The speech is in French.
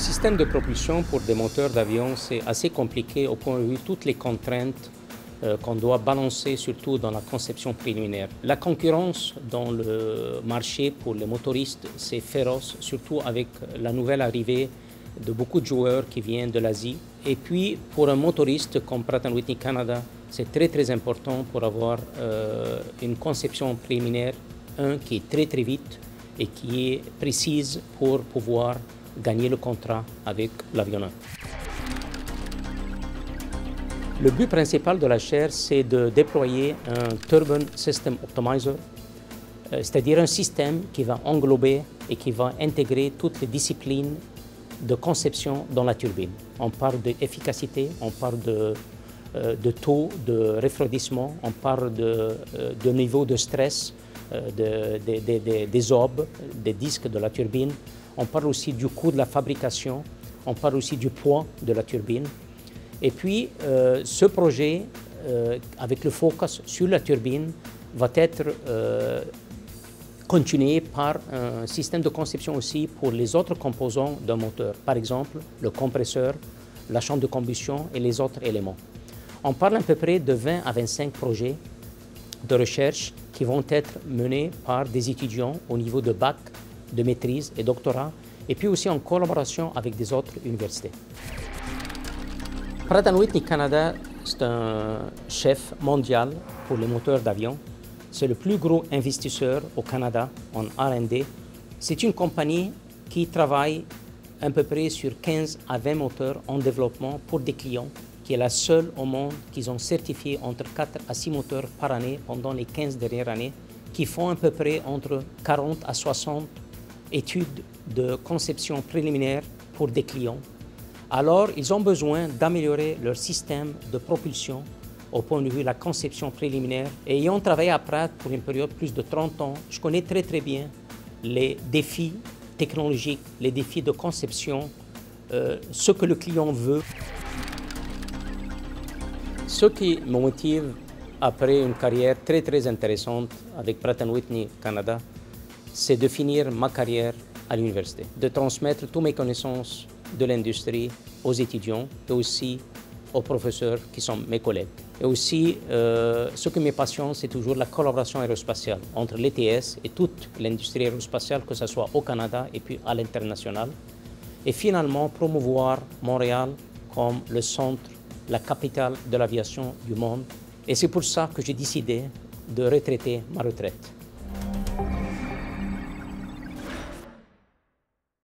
système de propulsion pour des moteurs d'avion, c'est assez compliqué au point de vue de toutes les contraintes qu'on doit balancer, surtout dans la conception préliminaire. La concurrence dans le marché pour les motoristes, c'est féroce, surtout avec la nouvelle arrivée de beaucoup de joueurs qui viennent de l'Asie. Et puis, pour un motoriste comme Pratt & Whitney Canada, c'est très important pour avoir une conception préliminaire, qui est très vite et qui est précise pour pouvoir gagner le contrat avec l'avionneur. Le but principal de la chaire, c'est de déployer un Turbine System Optimizer, c'est-à-dire un système qui va englober et qui va intégrer toutes les disciplines de conception dans la turbine. On parle d'efficacité, on parle de taux de refroidissement, on parle de niveau de stress, des obs, des disques de la turbine. On parle aussi du coût de la fabrication, on parle aussi du poids de la turbine. Et puis, ce projet, avec le focus sur la turbine, va être continué par un système de conception aussi pour les autres composants d'un moteur. Par exemple, le compresseur, la chambre de combustion et les autres éléments. On parle à peu près de 20 à 25 projets de recherche qui vont être menés par des étudiants au niveau de bac, de maîtrise et doctorat, et puis aussi en collaboration avec des autres universités. Pratt & Whitney Canada, c'est un chef mondial pour les moteurs d'avion. C'est le plus gros investisseur au Canada en R&D. C'est une compagnie qui travaille à peu près sur 15 à 20 moteurs en développement pour des clients, qui est la seule au monde qu'ils ont certifié entre 4 à 6 moteurs par année pendant les 15 dernières années, qui font à peu près entre 40 à 60 études de conception préliminaire pour des clients. Alors, ils ont besoin d'améliorer leur système de propulsion au point de vue de la conception préliminaire. Et ayant travaillé à Pratt pour une période de plus de 30 ans, je connais très bien les défis technologiques, les défis de conception, ce que le client veut. Ce qui me motive après une carrière très intéressante avec Pratt & Whitney Canada, c'est de finir ma carrière à l'université, de transmettre toutes mes connaissances de l'industrie aux étudiants et aussi aux professeurs qui sont mes collègues. Et aussi, ce qui me passionne, c'est toujours la collaboration aérospatiale entre l'ETS et toute l'industrie aérospatiale, que ce soit au Canada et puis à l'international. Et finalement, promouvoir Montréal comme le centre, la capitale de l'aviation du monde. Et c'est pour ça que j'ai décidé de retraiter ma retraite.